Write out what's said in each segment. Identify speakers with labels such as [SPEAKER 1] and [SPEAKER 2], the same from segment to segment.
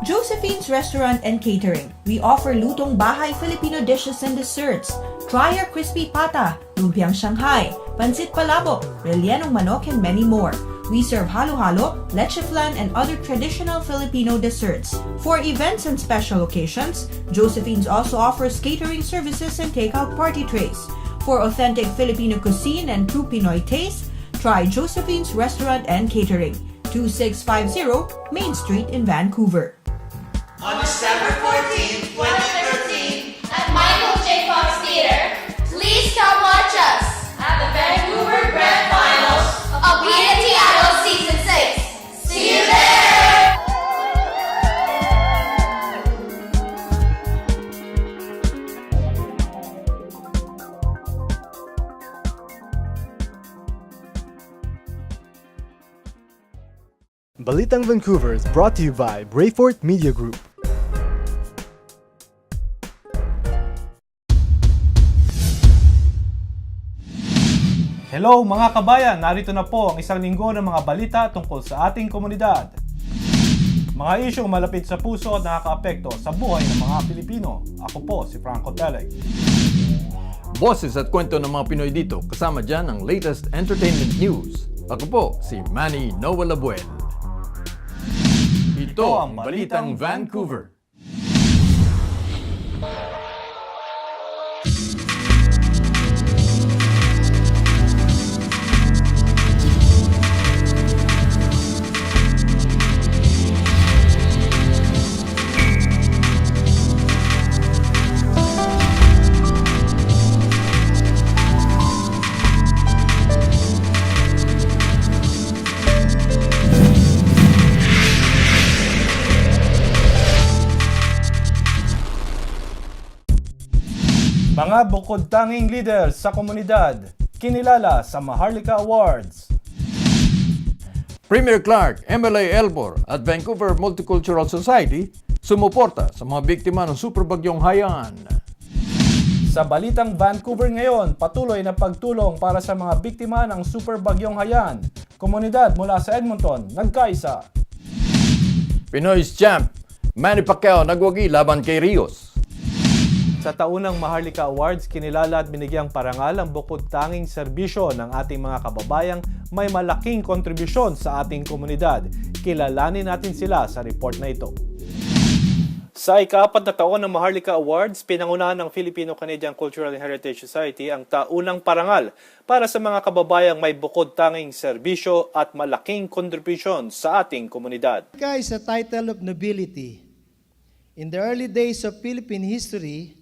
[SPEAKER 1] Josephine's Restaurant and Catering. We offer lutong bahay Filipino dishes and desserts. Try our crispy pata, lumpiang Shanghai, pancit palabok, rellenong manok, and many more. We serve halo-halo, leche flan, and other traditional Filipino desserts. For events and special occasions, Josephine's also offers catering services and takeout party trays. For authentic Filipino cuisine and true Pinoy taste, try Josephine's Restaurant and Catering, 2650 Main Street in Vancouver.
[SPEAKER 2] On December 14, 2013, at Michael J. Fox Theater, please come watch us at the Vancouver Grand Finals of BalitangVancouver Season 6. See you there!
[SPEAKER 3] Balitang Vancouver is brought to you by Brayfort Media Group.
[SPEAKER 4] Hello mga kabayan! Narito na po ang isang linggo ng mga balita tungkol sa ating komunidad. Mga isyong malapit sa puso at nakakaapekto sa buhay ng mga Pilipino. Ako po si Franco Teleg.
[SPEAKER 5] Boses at kwento ng mga Pinoy dito, kasama dyan ang latest entertainment news. Ako po si Manny Noah Labuel. Ito ang Balitang Vancouver.
[SPEAKER 4] Mga bukod-tanging leaders sa komunidad, kinilala sa Maharlika Awards.
[SPEAKER 5] Premier Clark, MLA Elbor at Vancouver Multicultural Society sumuporta sa mga biktima ng superbagyong Haiyan.
[SPEAKER 4] Sa Balitang Vancouver ngayon, patuloy na pagtulong para sa mga biktima ng superbagyong Haiyan. Komunidad mula sa Edmonton, nagkaisa.
[SPEAKER 5] Pinoy's champ, Manny Pacquiao nagwagi laban kay Rios.
[SPEAKER 4] Sa taunang Maharlika Awards, kinilala at binigyang parangal ang bukod-tanging serbisyo ng ating mga kababayang may malaking kontribusyon sa ating komunidad. Kilalanin natin sila sa report na ito. Sa ika-4 na taon ng Maharlika Awards, pinangunahan ng Filipino-Canadian Cultural and Heritage Society ang taunang parangal para sa mga kababayang may bukod-tanging serbisyo at malaking kontribusyon sa ating komunidad.
[SPEAKER 6] Maharlika is a title of nobility. In the early days of Philippine history,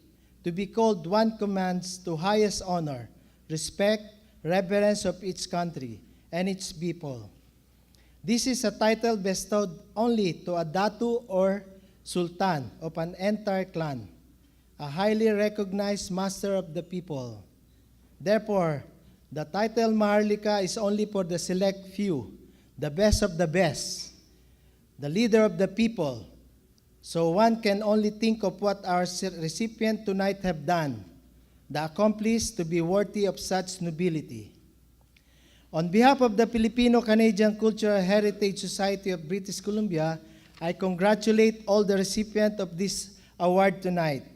[SPEAKER 6] to be called one commands to highest honor, respect, reverence of its country and its people. This is a title bestowed only to a datu or sultan of an entire clan, a highly recognized master of the people. Therefore, the title Maharlika is only for the select few, the best of the best, the leader of the people. So one can only think of what our recipient tonight have done, the accomplished to be worthy of such nobility. On behalf of the Filipino-Canadian Cultural Heritage Society of British Columbia, I congratulate all the recipients of this award tonight.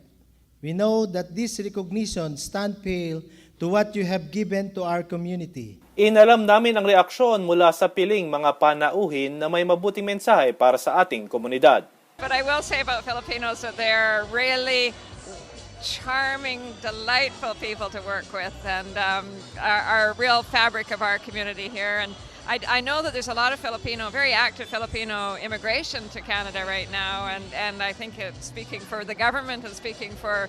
[SPEAKER 6] We know that this recognition stands pale to what you have given to our community.
[SPEAKER 4] Inalam namin ang reaksyon mula sa piling mga panauhin na may mabuting mensahe para sa ating komunidad.
[SPEAKER 7] But I will say about Filipinos that they're really charming, delightful people to work with, and are a real fabric of our community here. And I know that there's a lot of very active Filipino immigration to Canada right now, and I think it's speaking for the government and speaking for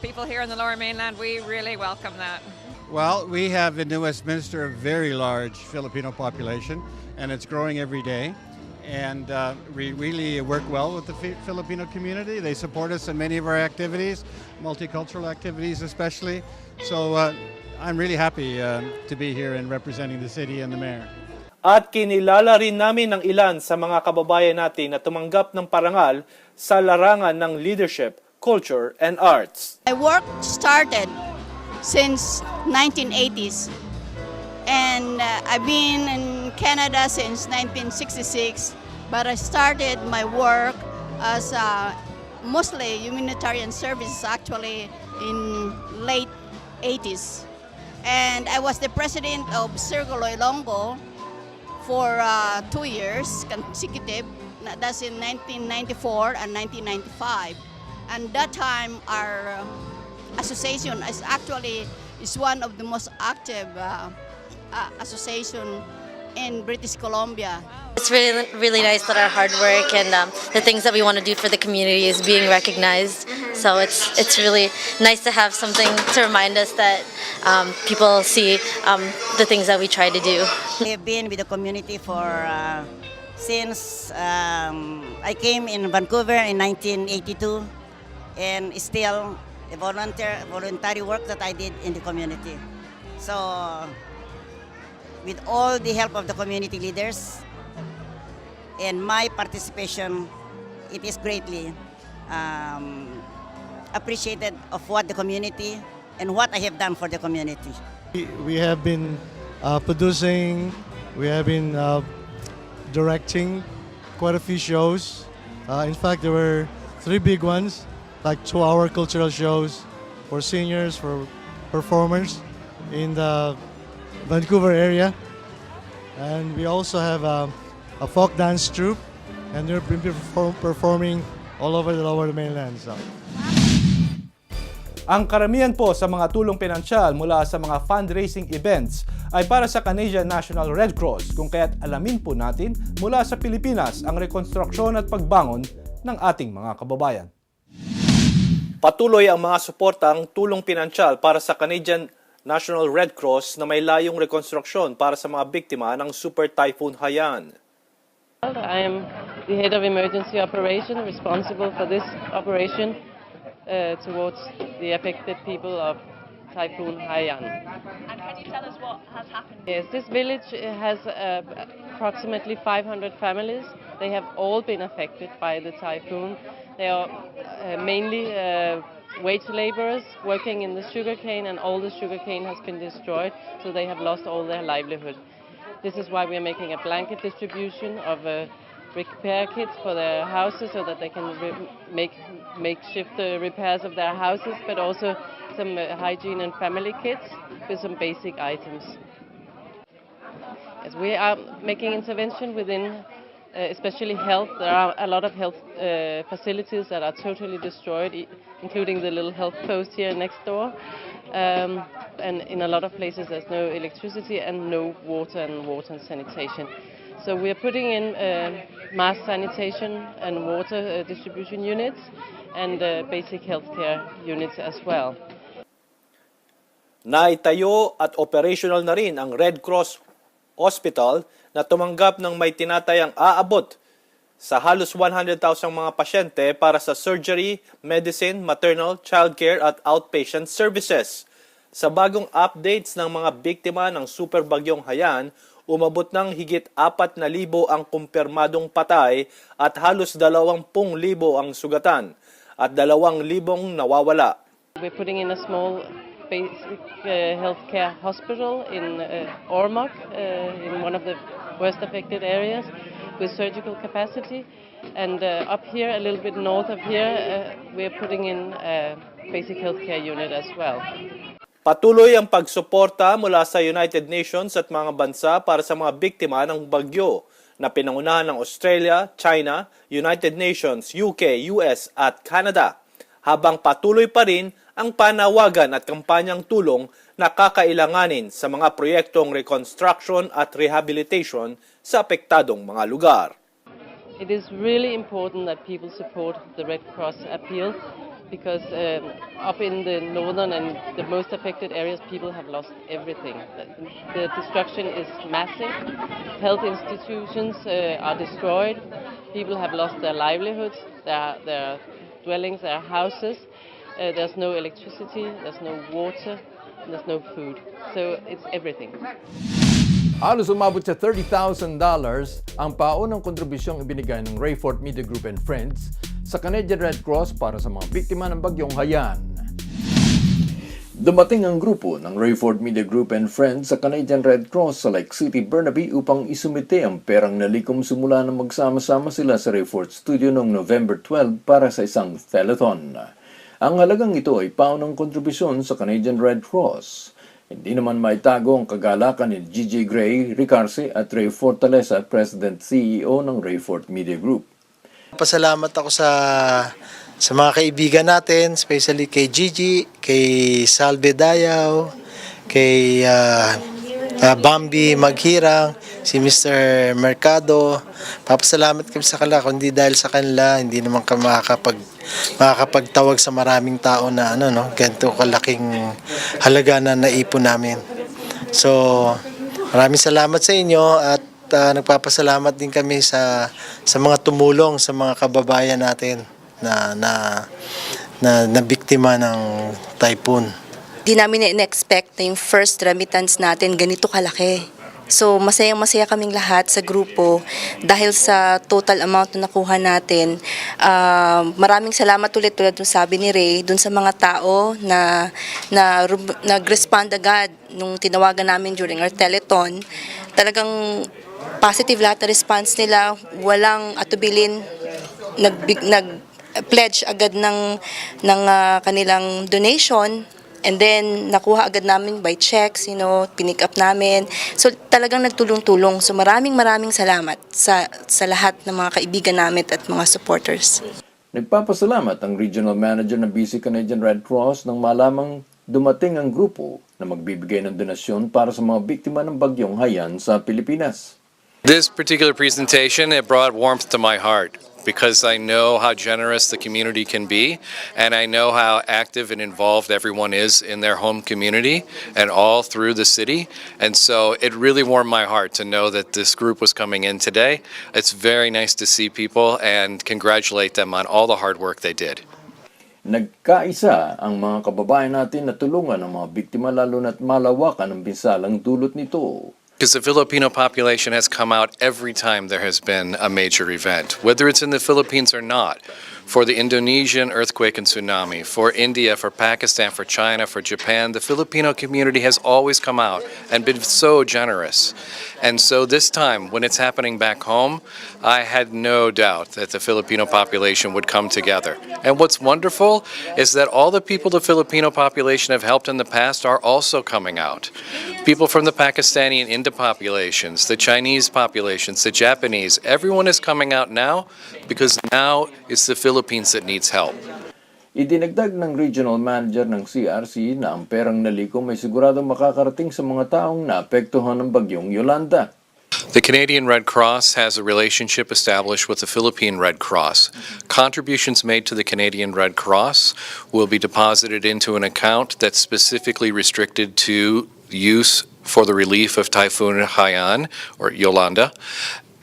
[SPEAKER 7] people here in the Lower Mainland, we really welcome that.
[SPEAKER 8] Well, we have in New Westminster a very large Filipino population, and it's growing every day. And we really work well with the Filipino community. They support us in many of our activities, multicultural activities especially. So I'm really happy to be here and representing the city and the mayor.
[SPEAKER 4] At kinilala rin namin ng ilan sa mga kababayan natin na tumanggap ng parangal sa larangan ng leadership, culture, and arts.
[SPEAKER 9] My work started since 1980s. And I've been in Canada since 1966, but I started my work as mostly humanitarian services actually in late 80s. And I was the president of Circulo Ilonggo for 2 years consecutive. That's in 1994 and 1995. And that time our association is one of the most active association in British Columbia.
[SPEAKER 2] It's really nice that our hard work and the things that we want to do for the community is being recognized. So it's really nice to have something to remind us that people see the things that we try to do.
[SPEAKER 10] I've been with the community for since I came in Vancouver in 1982, and still the voluntary work that I did in the community. So with all the help of the community leaders and my participation, it is greatly appreciated of what the community and what I have done for the community.
[SPEAKER 6] We have been producing, we have been directing quite a few shows. In fact, there were 3 big ones, like 2-hour cultural shows for seniors, for performers in the Vancouver area. And we also have a folk dance troupe, and they're performing all over the Lower Mainland. So.
[SPEAKER 4] Ang karamihan po sa mga tulong pinansyal mula sa mga fundraising events ay para sa Canadian National Red Cross, kung kaya't alamin po natin mula sa Pilipinas ang rekonstruksyon at pagbangon ng ating mga kababayan. Patuloy ang mga suportang tulong pinansyal para sa Canadian National Red Cross na may layong rekonstruksyon para sa mga biktima ng Super Typhoon Haiyan.
[SPEAKER 11] I am the head of emergency operation responsible for this operation towards the affected people of Typhoon Haiyan.
[SPEAKER 2] And can you tell us what has happened?
[SPEAKER 11] Yes, this village has approximately 500 families. They have all been affected by the typhoon. They are mainly wage laborers working in the sugarcane, and all the sugarcane has been destroyed, so they have lost all their livelihood. This is why we are making a blanket distribution of repair kits for their houses so that they can make makeshift repairs of their houses, but also some hygiene and family kits with some basic items. As we are making intervention within especially health, there are a lot of health facilities that are totally destroyed, including the little health post here next door. And in a lot of places there's no electricity and no water and sanitation. So we are putting in mass sanitation and water distribution units and basic healthcare units as well.
[SPEAKER 4] Naitayo at operational na rin ang Red Cross Hospital na tumanggap ng may tinatayang aabot sa halos 100,000 mga pasyente para sa surgery, medicine, maternal, childcare at outpatient services. Sa bagong updates ng mga biktima ng super bagyong Haiyan, umabot ng higit 4,000 ang kumpirmadong patay at halos 20,000 ang sugatan at 2,000 nawawala.
[SPEAKER 11] We're putting in a small basic healthcare hospital in Ormoc, in one of the worst affected areas, with surgical capacity. And up here, a little bit north of here, we're putting in a basic healthcare unit as well.
[SPEAKER 4] Patuloy ang pagsuporta mula sa United Nations at mga bansa para sa mga biktima ng bagyo na pinangunahan ng Australia, China, United Nations, UK, US at Canada, habang patuloy pa rin ang panawagan at kampanyang tulong na kakailanganin sa mga proyektong reconstruction at rehabilitation sa apektadong mga lugar.
[SPEAKER 11] It is really important that people support the Red Cross appeal because up in the northern and the most affected areas, people have lost everything. The destruction is massive. Health institutions are destroyed. People have lost their livelihoods, their dwellings, their houses. There's no electricity, there's no water, there's no food. So it's everything.
[SPEAKER 5] Halos umabot sa $30,000 ang paunang kontribusyong ibinigay ng Rayfort Media Group and Friends sa Canadian Red Cross para sa mga biktima ng bagyong Haiyan. Dumating ang grupo ng Rayford Media Group and Friends sa Canadian Red Cross sa Lake City, Burnaby upang isumite ang perang nalikom simula na magsama-sama sila sa Rayford Studio noong November 12 para sa isang telethon. Ang halagang ito ay paunang kontribusyon sa Canadian Red Cross. Hindi naman maitago ang kagalakan ni Gigi Gray, Ricarce at Ray Fortaleza, President CEO ng Rayford Media Group.
[SPEAKER 6] Pasalamat ako sa mga kaibigan natin, especially kay Gigi, kay Salve Dayaw, kay Bambi Maghirang, si Mr. Mercado. Papasalamat kami sa kanila, kundi dahil sa kanila, hindi naman kami makakapagtawag sa maraming tao na ganito kalaking halaga na naipon namin. So, maraming salamat sa inyo at nagpapasalamat din kami sa mga tumulong sa mga kababayan natin na biktima ng typhoon.
[SPEAKER 12] Di namin na-expect na yung first remittance natin ganito kalaki. So masayang-masaya kaming lahat sa grupo dahil sa total amount na nakuha natin. Maraming salamat ulit tulad ng sabi ni Ray dun sa mga tao na nag-respond agad nung tinawagan namin during our telethon. Talagang positive lahat na response nila, walang atubilin, nag-pledge agad ng kanilang donation. And then, nakuha agad namin by checks, pinick up namin. So, talagang nagtulong-tulong. So, maraming salamat sa lahat ng mga kaibigan namin at mga supporters.
[SPEAKER 5] Nagpapasalamat ang Regional Manager ng BC Canadian Red Cross nang malamang dumating ang grupo na magbibigay ng donasyon para sa mga biktima ng bagyong Haiyan sa Pilipinas.
[SPEAKER 13] This particular presentation, it brought warmth to my heart because I know how generous the community can be and I know how active and involved everyone is in their home community and all through the city. And so it really warmed my heart to know that this group was coming in today. It's very nice to see people and congratulate them on all the hard work they did.
[SPEAKER 5] Nagkaisa ang mga kababayan natin na tulungan ang mga biktima lalo na't malawakan ang binsalang dulot nito.
[SPEAKER 13] Because the Filipino population has come out every time there has been a major event, whether it's in the Philippines or not. For the Indonesian earthquake and tsunami, for India, for Pakistan, for China, for Japan, the Filipino community has always come out and been so generous. And so this time, when it's happening back home, I had no doubt that the Filipino population would come together. And what's wonderful is that all the people the Filipino population have helped in the past are also coming out. People from the Pakistani and Indian populations, the Chinese populations, the Japanese, everyone is coming out now because now it's the Philippines that needs help.
[SPEAKER 5] Idinagdag ng Regional Manager ng CRC na ang perang nalikom ay siguradong makakarating sa mga taong naapektuhan ng bagyong Yolanda.
[SPEAKER 13] The Canadian Red Cross has a relationship established with the Philippine Red Cross. Contributions made to the Canadian Red Cross will be deposited into an account that's specifically restricted to use for the relief of Typhoon Haiyan or Yolanda.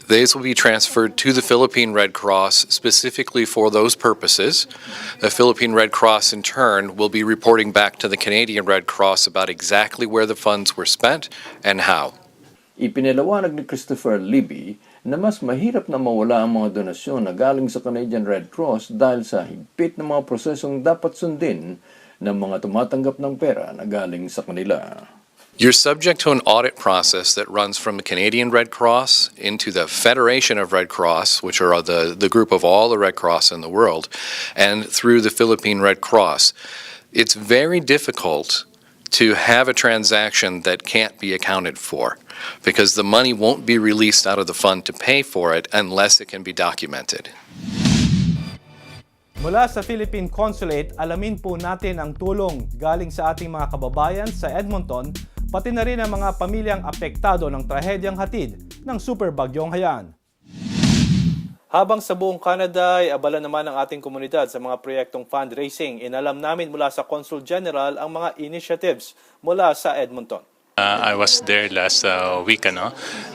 [SPEAKER 13] These will be transferred to the Philippine Red Cross specifically for those purposes. The Philippine Red Cross, in turn, will be reporting back to the Canadian Red Cross about exactly where the funds were spent and how.
[SPEAKER 5] Ipinalawanag ni Christopher Libby na mas mahirap na mawala ang mga donasyon na galing sa Canadian Red Cross dahil sa higpit na mga prosesong dapat sundin ng mga tumatanggap ng pera na galing sa kanila.
[SPEAKER 13] You're subject to an audit process that runs from the Canadian Red Cross into the Federation of Red Cross, which are the group of all the Red Cross in the world, and through the Philippine Red Cross. It's very difficult to have a transaction that can't be accounted for because the money won't be released out of the fund to pay for it unless it can be documented.
[SPEAKER 4] Mula sa Philippine Consulate, alamin po natin ang tulong galing sa ating mga kababayan sa Edmonton, pati na rin ang mga pamilyang apektado ng trahedyang hatid ng Super Bagyong Haiyan. Habang sa buong Canada ay abala naman ang ating komunidad sa mga proyektong fundraising, inalam namin mula sa Consul General ang mga initiatives mula sa Edmonton.
[SPEAKER 14] I was there last week, and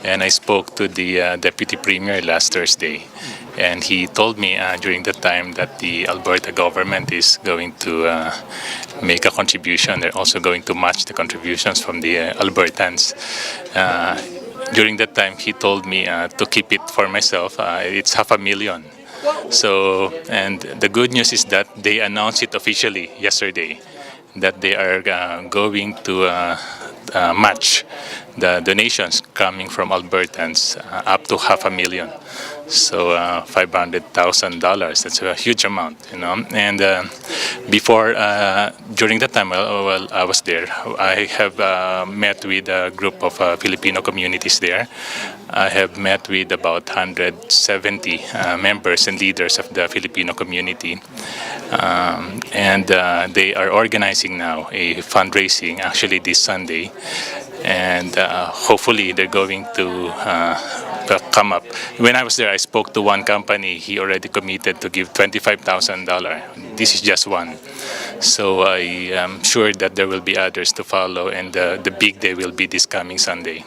[SPEAKER 14] I spoke to the Deputy Premier last Thursday. And he told me during that time that the Alberta government is going to make a contribution. They're also going to match the contributions from the Albertans. During that time, he told me to keep it for myself. It's $500,000. So, and the good news is that they announced it officially yesterday, that they are going to match the donations coming from Albertans up to $500,000. So $500,000. That's a huge amount, you know. And before, during that time, while I was there, I have met with a group of Filipino communities there. I have met with about 170 members and leaders of the Filipino community. And they are organizing now a fundraising, actually this Sunday. And hopefully they're going to come up. When I was there, I spoke to one company. He already committed to give $25,000. This is just one. So I am sure that there will be others to follow, and the big day will be this coming Sunday.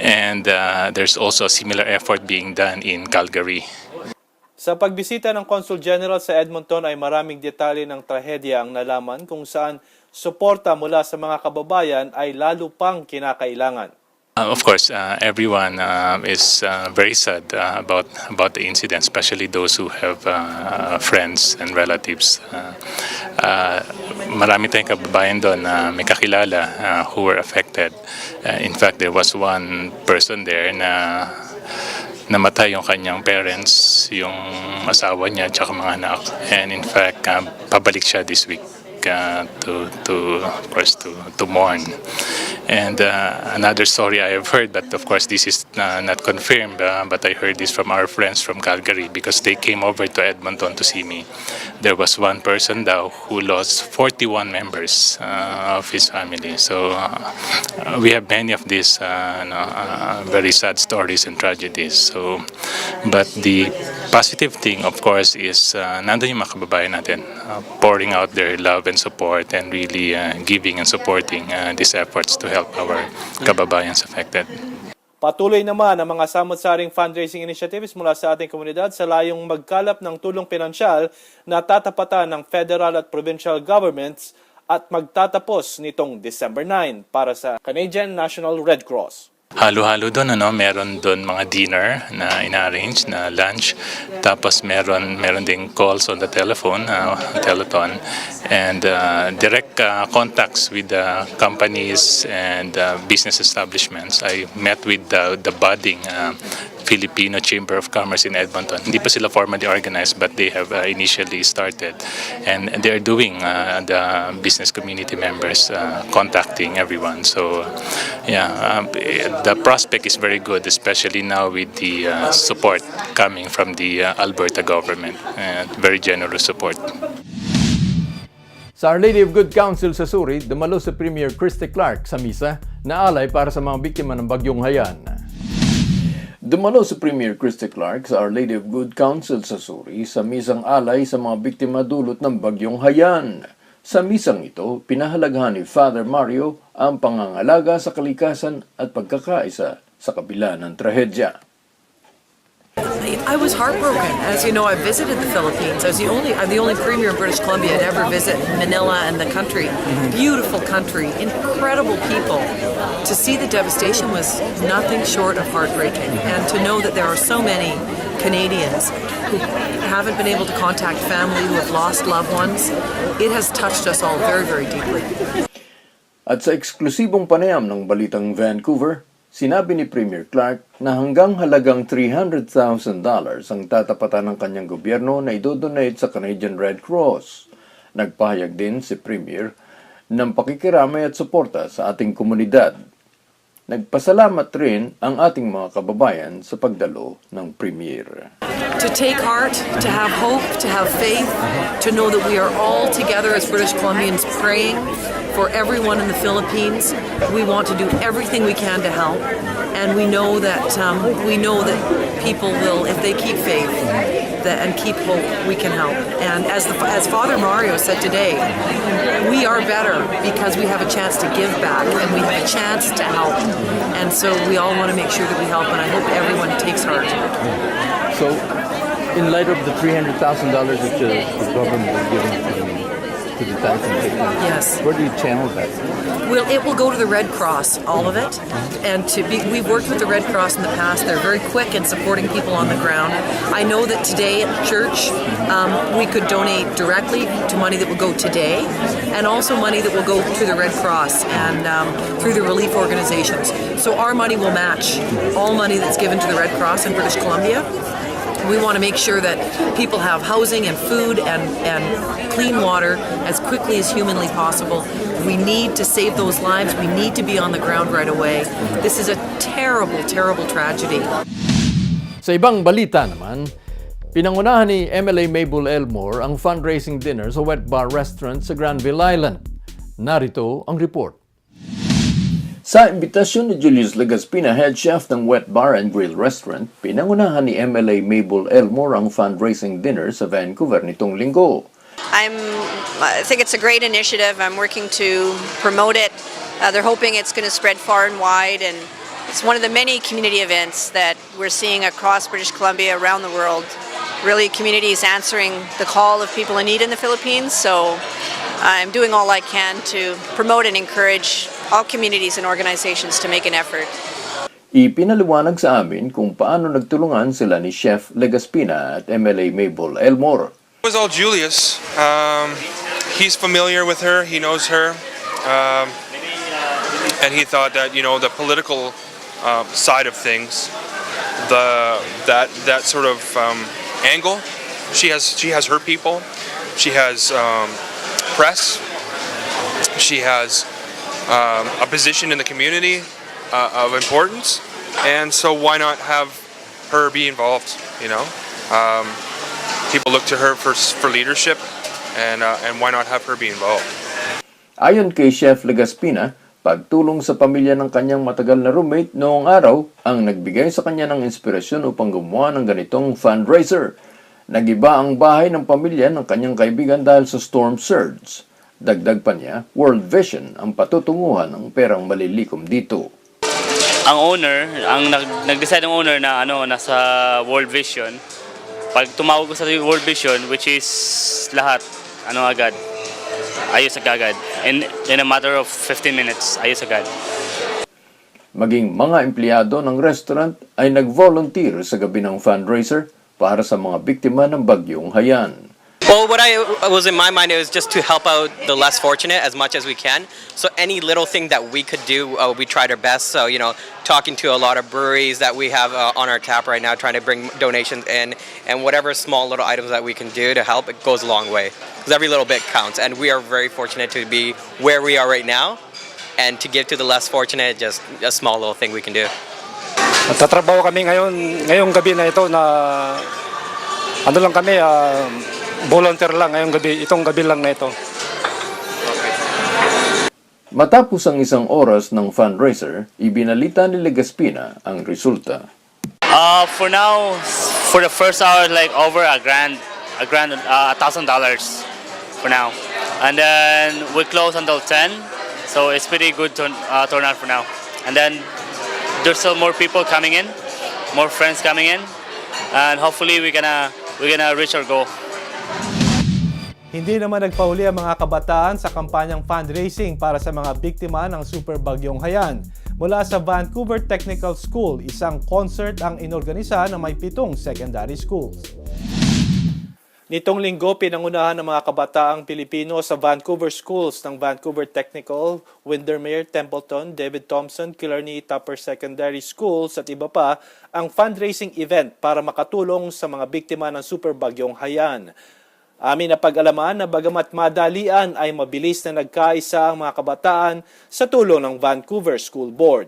[SPEAKER 14] And there's also a similar effort being done in Calgary.
[SPEAKER 4] Sa pagbisita ng Consul General sa Edmonton ay maraming detalye ng trahedya ang nalaman kung saan suporta mula sa mga kababayan ay lalo pang kinakailangan.
[SPEAKER 14] Of course, everyone is very sad about the incident, especially those who have friends and relatives. Marami tayong kababayan doon na may kakilala who were affected. In fact, there was one person there na namatay yung kanyang parents, yung asawa niya, tsaka mga anak. And in fact, pabalik siya this week to mourn. And another story I have heard, but of course this is not confirmed, but I heard this from our friends from Calgary because they came over to Edmonton to see me. There was one person though who lost 41 members of his family. So we have many of these very sad stories and tragedies. So, but the positive thing, of course, is nandun yung mga kababayan natin pouring out their love and support and really giving and supporting these efforts to help our kababayans affected.
[SPEAKER 4] Patuloy naman ang mga samot-saring fundraising initiatives mula sa ating komunidad sa layong magkalap ng tulong pinansyal na tatapatan ng federal at provincial governments at magtatapos nitong December 9 para sa Canadian National Red Cross.
[SPEAKER 14] Halo-halo doon, meron doon mga dinner na ina-arrange na lunch, tapos meron ding calls on the telephone, teleton, and direct contacts with the companies and business establishments. I met with the budding Filipino Chamber of Commerce in Edmonton. Hindi pa sila formally organized, but they have initially started, and they are doing the business community members contacting everyone. So yeah, the prospect is very good, especially now with the support coming from the Alberta government, very generous support.
[SPEAKER 5] Sa Our Lady of Good Counsel sa Suri, dumalo sa Premier Christy Clark sa misa na alay para sa mga biktima ng Bagyong Haiyan. Dumalo si Premier Christy Clark sa Our Lady of Good Counsel sa Suri sa misang alay sa mga biktima dulot ng Bagyong Haiyan. Sa misang ito, pinahalagahan ni Father Mario ang pangangalaga sa kalikasan at pagkakaisa sa kabila ng trahedya.
[SPEAKER 15] I was heartbroken. As you know, I visited the Philippines. I'm the only premier in British Columbia to ever visit Manila and the country. Beautiful country, incredible people. To see the devastation was nothing short of heartbreaking. And to know that there are so many Canadians who haven't been able to contact family, who have lost loved ones, it has touched us all very, very deeply.
[SPEAKER 5] At sa eksklusibong panayam ng Balitang Vancouver, sinabi ni Premier Clark na hanggang halagang $300,000 ang tatapatan ng kanyang gobyerno na idodonate sa Canadian Red Cross. Nagpahayag din si Premier ng pakikiramay at suporta sa ating komunidad. Nagpasalamat rin ang ating mga kababayan sa pagdalo ng Premier.
[SPEAKER 15] To take heart, to have hope, to have faith, to know that we are all together as British Columbians praying for everyone in the Philippines. We want to do everything we can to help, and we know that people will, if they keep faith and keep hope, we can help. And as Father Mario said today, we are better because we have a chance to give back and we have a chance to help. And so we all want to make sure that we help, and I hope everyone takes heart.
[SPEAKER 5] So, in light of the $300,000 that the government is giving to to the typhoon victims.
[SPEAKER 15] Yes.
[SPEAKER 5] Where do you channel that?
[SPEAKER 15] Well, it will go to the Red Cross, all of it. And we've worked with the Red Cross in the past. They're very quick in supporting people on the ground. I know that today at church, we could donate directly to money that will go today, and also money that will go to the Red Cross and through the relief organizations. So our money will match all money that's given to the Red Cross in British Columbia. We want to make sure that people have housing and food and clean water as quickly as humanly possible. We need to save those lives. We need to be on the ground right away. This is a terrible, terrible tragedy.
[SPEAKER 5] Sa ibang balita naman, pinangunahan ni MLA Mabel Elmore ang fundraising dinner sa Wet Bar Restaurant sa Granville Island. Narito ang report. Sa imbitasyon ni Julius Legaspina, head chef ng Wet Bar and Grill Restaurant, pinangunahan ni MLA Mabel Elmore ang fundraising dinner sa Vancouver nitong linggo.
[SPEAKER 16] I think it's a great initiative. I'm working to promote it. They're hoping it's going to spread far and wide, and it's one of the many community events that we're seeing across British Columbia, around the world. Really, communities answering the call of people in need in the Philippines. So I'm doing all I can to promote and encourage all communities and organizations to make an effort.
[SPEAKER 5] Ipinaliwanag sa amin kung paano nagtulungan sila ni Chef Legaspina at MLA Mabel Elmore.
[SPEAKER 17] It was all Julius. He's familiar with her, he knows her, and he thought that, you know, the political side of things, that sort of angle, she has her people, she has press, she has a position in the community of importance, and so why not have her be involved, you know? People look to her for leadership, and why not have her be involved?
[SPEAKER 5] Ayon kay Chef Legaspina, pagtulong sa pamilya ng kanyang matagal na roommate noong araw ang nagbigay sa kanya ng inspirasyon upang gumawa ng ganitong fundraiser. Nagiba ang bahay ng pamilya ng kanyang kaibigan dahil sa storm surge. Dagdag pa niya, World Vision ang patutunguhan ng perang malilikom dito.
[SPEAKER 18] Ang owner, nag-decide ng owner na nasa World Vision. Pag tumawag ko sa World Vision, which is lahat, agad, ayos agad. In a matter of 15 minutes, ayos agad.
[SPEAKER 5] Maging mga empleyado ng restaurant ay nag-volunteer sa gabi ng fundraiser para sa mga biktima ng bagyong Haiyan.
[SPEAKER 19] Well, what was in my mind is just to help out the less fortunate as much as we can. So any little thing that we could do, we tried our best. So, you know, talking to a lot of breweries that we have on our tap right now, trying to bring donations in, and whatever small little items that we can do to help, it goes a long way. Because every little bit counts, and we are very fortunate to be where we are right now, and to give to the less fortunate, just a small little thing we can do.
[SPEAKER 20] Nagtatrabaho kami ngayong gabi na ito na lang kami, volunteer lang ngayong gabi, itong gabi lang na ito.
[SPEAKER 5] Matapos ang isang oras ng fundraiser, ibinalita ni Legaspina ang resulta.
[SPEAKER 18] For now, for the first hour, like over $1,000 for now. And then we close until 10, so it's pretty good turnout for now. And then there's still more people coming in, more friends coming in, and hopefully we're gonna reach our goal.
[SPEAKER 4] Hindi naman nagpahuli ang mga kabataan sa kampanyang fundraising para sa mga biktima ng Super Bagyong Haiyan. Mula sa Vancouver Technical School, isang concert ang inorganisa na may 7 secondary schools. Nitong linggo, pinangunahan ng mga kabataang Pilipino sa Vancouver schools ng Vancouver Technical, Windermere, Templeton, David Thompson, Killarney, Tupper Secondary Schools at iba pa ang fundraising event para makatulong sa mga biktima ng Super Bagyong Haiyan. Amin na pag-alaman na bagamat madalian ay mabilis na nagkaisa ang mga kabataan sa tulong ng Vancouver School Board.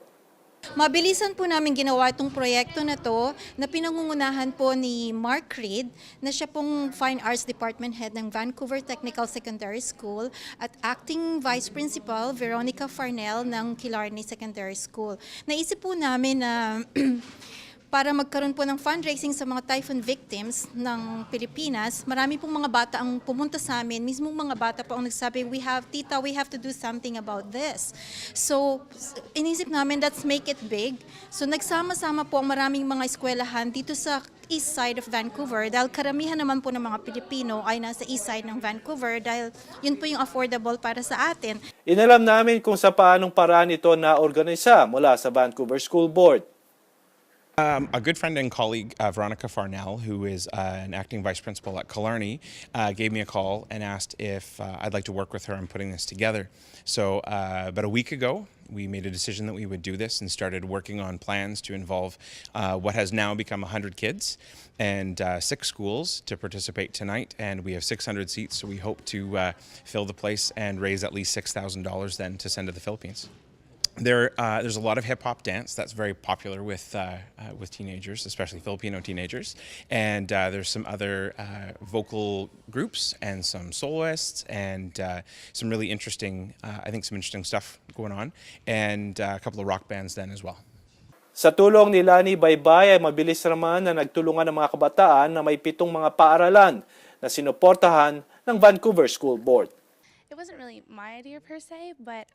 [SPEAKER 21] Mabilisan po namin ginawa itong proyekto na to na pinangungunahan po ni Mark Reed na siya pong Fine Arts Department Head ng Vancouver Technical Secondary School at Acting Vice Principal Veronica Farnell ng Killarney Secondary School. Naisip po namin na para magkaroon po ng fundraising sa mga typhoon victims ng Pilipinas, marami pong mga bata ang pumunta sa amin. Mismong mga bata po ang nagsabi, Tita, we have to do something about this. So, inisip namin, let's make it big. So, nagsama-sama po ang maraming mga eskwelahan dito sa east side of Vancouver dahil karamihan naman po ng mga Pilipino ay nasa east side ng Vancouver dahil yun po yung affordable para sa atin.
[SPEAKER 4] Inalam namin kung sa paanong paraan ito na organisa mula sa Vancouver School Board.
[SPEAKER 1] A good friend and colleague, Veronica Farnell, who is an acting vice principal at Killarney, gave me a call and asked if I'd like to work with her on putting this together. So about a week ago, we made a decision that we would do this and started working on plans to involve what has now become 100 kids and 6 schools to participate tonight. And we have 600 seats, so we hope to fill the place and raise at least $6,000 then to send to the Philippines. There's a lot of hip-hop dance that's very popular with teenagers, especially Filipino teenagers. And there's some other vocal groups and some soloists and some really interesting, I think some interesting stuff going on. And a couple of rock bands then as well.
[SPEAKER 4] Sa tulong ni Lani Baybay ay mabilis naman na nagtulungan ng mga kabataan na may 7 mga paaralan na sinuportahan ng Vancouver School Board.
[SPEAKER 22] It wasn't really my idea per se, but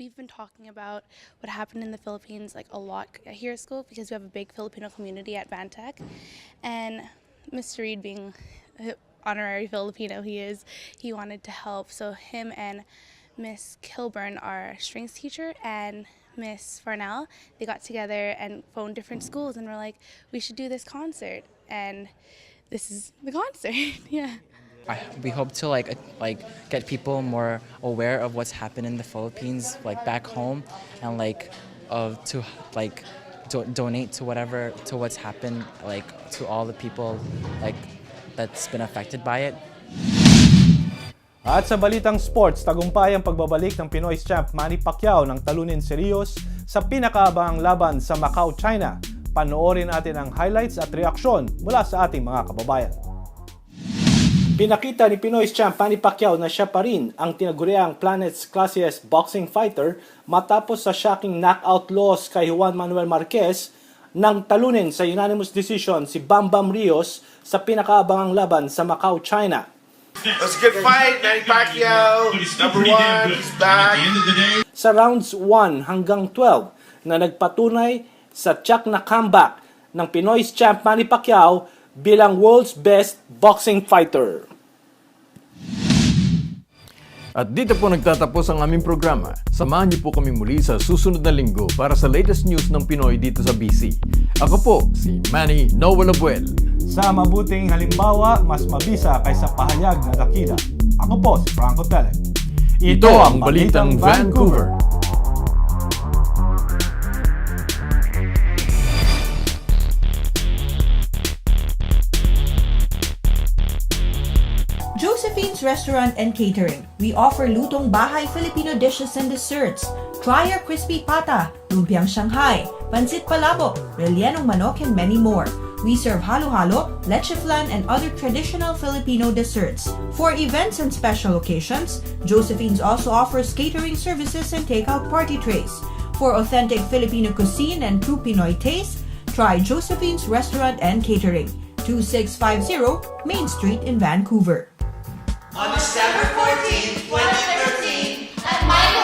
[SPEAKER 22] we've been talking about what happened in the Philippines like a lot here at school because we have a big Filipino community at Vantech. And Mr. Reed, being honorary Filipino he wanted to help. So him and Miss Kilburn, our strings teacher, and Miss Farnell, they got together and phoned different schools and were like, we should do this concert. And this is the concert. Yeah.
[SPEAKER 23] We hope to like get people more aware of what's happened in the Philippines, like back home, and to donate to what's happened, like to all the people like that's been affected by it.
[SPEAKER 4] At sa Balitang Sports, tagumpay ang pagbabalik ng Pinoy's champ Manny Pacquiao ng talunin si Rios sa pinakaabangang laban sa Macau, China. Panoorin natin ang highlights at reaksyon mula sa ating mga kababayan. Pinakita ni Pinoy's champ Manny Pacquiao na siya pa rin ang tinaguriang Planet's classiest boxing fighter matapos sa shocking knockout loss kay Juan Manuel Marquez nang talunin sa unanimous decision si Bam Bam Rios sa pinakaabangang laban sa Macau, China.
[SPEAKER 24] It was a good fight, Manny Pacquiao, number 1, he's back.
[SPEAKER 4] Sa rounds 1 hanggang 12 na nagpatunay sa tiyak na comeback ng Pinoy's champ Manny Pacquiao bilang world's best boxing fighter.
[SPEAKER 5] At dito po nagtatapos ang aming programa. Samahan niyo po kami muli sa susunod na linggo para sa latest news ng Pinoy dito sa BC. Ako po, si Manny Noel Abuel.
[SPEAKER 4] Sa mabuting halimbawa, mas mabisa kaysa pahayag na dakila. Ako po si Franco Telek.
[SPEAKER 5] Ito ang Balitang Vancouver.
[SPEAKER 25] Josephine's Restaurant and Catering. We offer lutong bahay Filipino dishes and desserts. Try our crispy pata, lumpiang Shanghai, pancit palabok, rellenong manok, and many more. We serve halo-halo, leche flan, and other traditional Filipino desserts. For events and special occasions, Josephine's also offers catering services and takeout party trays. For authentic Filipino cuisine and true Pinoy taste, try Josephine's Restaurant and Catering, 2650 Main Street in Vancouver.
[SPEAKER 2] On December 14, 2013, at Michael